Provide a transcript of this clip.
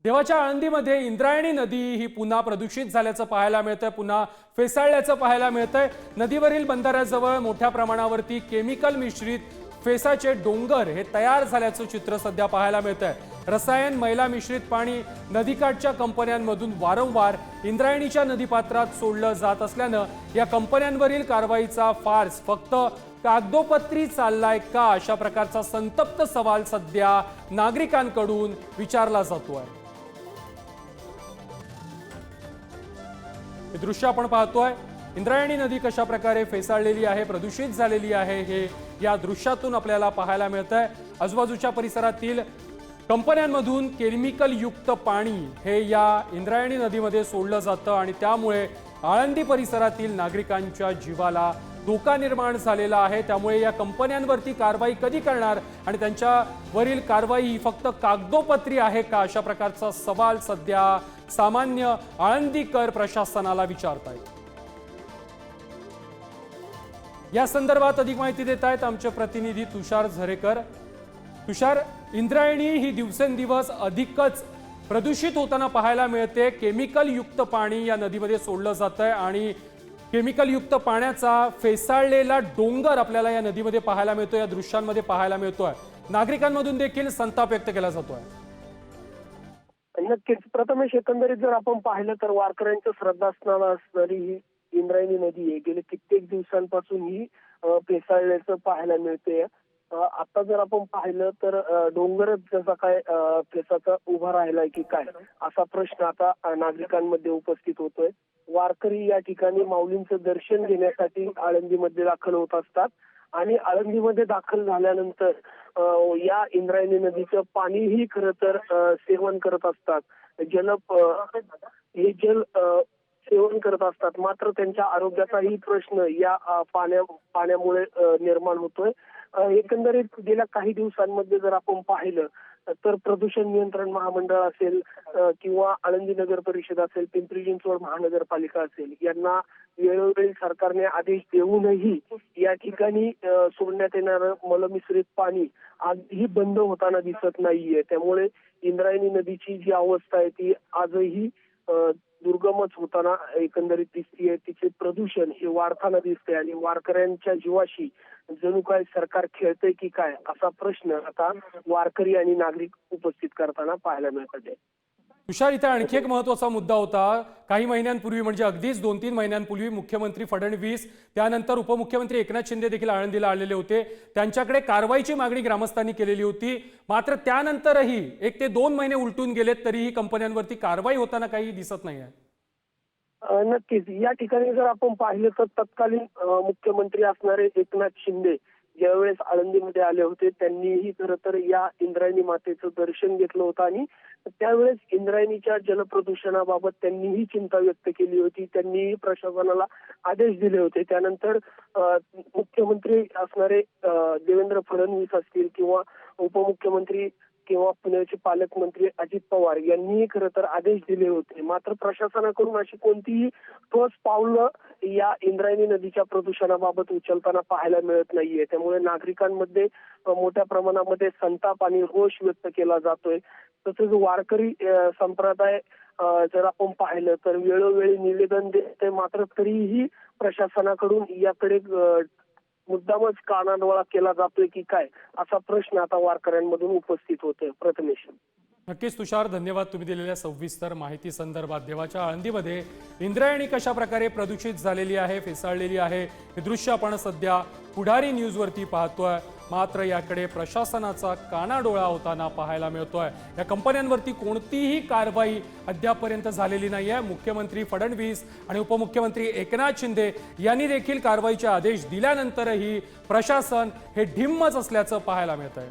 देवाच्या आळंदीमध्ये इंद्रायणी नदी ही पुन्हा प्रदूषित झाल्याचं पाहायला मिळतंय, पुन्हा फेसाळल्याचं पाहायला मिळतंय। नदीवरील बंधाऱ्याजवळ मोठ्या प्रमाणावरती केमिकल मिश्रित फेसाचे डोंगर हे तयार झाल्याचं चित्र सध्या पाहायला मिळतंय। रसायन मैला मिश्रित पाणी नदीकाठच्या कंपन्यांमधून वारंवार इंद्रायणीच्या नदीपात्रात सोडलं जात असल्यानं या कंपन्यांवरील कारवाईचा फार्स फक्त कागदोपत्री चाललाय का, अशा प्रकारचा संतप्त सवाल सध्या नागरिकांकडून विचारला जातोय। हे दृश्य आपण पाहतोय, इंद्रायणी नदी कशा प्रकारे फेसाळलेली आहे, प्रदूषित झालेली आहे, हे या दृश्यातून आपल्याला पाहायला मिळतंय। आजूबाजूच्या परिसरातील कंपन्यांमधून केमिकल युक्त पाणी हे या इंद्रायणी नदीमध्ये सोडलं जातं आणि त्यामुळे आळंदी परिसरातील नागरिकांच्या जीवाला धोका निर्माण झालेला आहे। त्यामुळे या कंपन्यांवरती कारवाई कधी करणार आणि त्यांच्यावरील कारवाई ही फक्त कागदोपत्री आहे का, अशा प्रकारचा सवाल सध्या सामान्य आळंदीकर प्रशासनाला विचारतायत। या संदर्भात अधिक माहिती देत आहेत आमचे प्रतिनिधी तुषार झरेकर। तुषार, इंद्रायणी ही दिवसेंदिवस अधिकच प्रदूषित होताना पाहायला मिळते। केमिकल युक्त पाणी या नदीमध्ये सोडलं जातंय आणि केमिकल युक्त पाण्याचा फेसाळलेला डोंगर आपल्याला या नदीमध्ये पाहायला मिळतोय, या दृश्यांमध्ये पाहायला मिळतोय। नागरिकांमधून देखील संताप व्यक्त केला जातोय। नक्कीच प्रथमेश, एकंदरीत जर आपण पाहिलं तर वारकऱ्यांचं श्रद्धास्थान असणारी ही इंद्रायणी नदी आहे, गेले कित्येक दिवसांपासून ही फेसाळल्याचं पाहायला मिळते। आता जर आपण पाहिलं तर डोंगरच जसा काय फेसाचा उभा राहिलाय की काय, असा प्रश्न आता नागरिकांमध्ये उपस्थित होतोय। वारकरी या ठिकाणी माऊलींचं दर्शन घेण्यासाठी आळंदीमध्ये दाखल होत असतात आणि आळंदीमध्ये दाखल झाल्यानंतर या इंद्रायणी नदीचं पाणीही खरं तर सेवन करत असतात। हे जल सेवन करत असतात, मात्र त्यांच्या आरोग्याचाही प्रश्न या पाण्यामुळे निर्माण होतोय। एकंदरीत गेल्या काही दिवसांमध्ये जर आपण पाहिलं तर प्रदूषण नियंत्रण महामंडळ असेल किंवा आळंदी नगर परिषद असेल, पिंपरी चिंचवड महानगरपालिका असेल, यांना वेळोवेळी सरकारने आदेश देऊनही या ठिकाणी सोडण्यात येणारं मलमिश्रित पाणी आजही बंद होताना दिसत नाहीये। त्यामुळे इंद्रायणी नदीची जी अवस्था आहे ती आजही दुर्गमच होताना एकंदरीत दिसतीये। तिचे प्रदूषण हे वाढताना दिसते आणि वारकऱ्यांच्या जीवाशी जणू काय सरकार खेळतंय की काय, असा प्रश्न आता वारकरी आणि नागरिक उपस्थित करताना पाहायला मिळतात। तुषार, इथे आणखी एक महत्त्वाचा मुद्दा होता। काही महिन्यांपूर्वी म्हणजे अगदीच 2-3 महिन्यांपूर्वी मुख्यमंत्री फडणवीस, त्यानंतर उपमुख्यमंत्री एकनाथ शिंदे देखील आळंदीला आलेले होते। त्यांच्याकडे कारवाईची मागणी ग्रामस्थांनी केलेली होती, मात्र त्यानंतरही 1 ते 2 महिने उलटून गेलेत तरीही कंपन्यांवरती कारवाई होताना काही दिसत नाहीये। नक्कीच या ठिकाणी जर आपण पाहिलं तर तत्कालीन मुख्यमंत्री असणारे एकनाथ शिंदे ज्यावेळेस आळंदीमध्ये आले होते, त्यांनीही खरं तर या इंद्रायणी मातेचं दर्शन घेतलं होतं आणि त्यावेळेस इंद्रायणीच्या जलप्रदूषणाबाबत त्यांनीही चिंता व्यक्त केली होती। त्यांनीही प्रशासनाला आदेश दिले होते। त्यानंतर मुख्यमंत्री असणारे देवेंद्र फडणवीस असतील किंवा उपमुख्यमंत्री किंवा पुण्याचे पालकमंत्री अजित पवार यांनीही खरं तर आदेश दिले होते, मात्र प्रशासनाकडून अशी कोणतीही ठोस पावलं या इंद्रायणी नदीच्या प्रदूषणाबाबत उचलताना पाहायला मिळत नाहीये। त्यामुळे नागरिकांमध्ये मोठ्या प्रमाणामध्ये संताप आणि रोष व्यक्त केला जातोय। तसेच वारकरी संप्रदाय जर आपण पाहिलं तर वेळोवेळी निवेदन देते, मात्र तरीही प्रशासनाकडून याकडे मुद्दामच कानाडोळा केला जातोय की काय, असा प्रश्न आता वारकऱ्यांमधून उपस्थित होतोय। प्रथमेश, नक्कीच तुषार, धन्यवाद तुम्ही दिलेल्या सविस्तर माहिती संदर्भात। देवाच्या आळंदीमध्ये इंद्रायणी कशा प्रकारे प्रदूषित झालेली आहे, फेसाळलेली आहे, हे दृश्य आपण सध्या पुढारी न्यूजवरती पाहतोय, मात्र याकडे प्रशासनाचा कानाडोळा होताना पाहायला मिळतोय। या कंपन्यांवरती कोणतीही कारवाई अद्यापर्यंत झालेली नाही आहे। मुख्यमंत्री फडणवीस आणि उपमुख्यमंत्री एकनाथ शिंदे यांनी देखील कारवाईचे आदेश दिल्यानंतरही प्रशासन हे ढिम्मच असल्याचं पाहायला मिळतंय।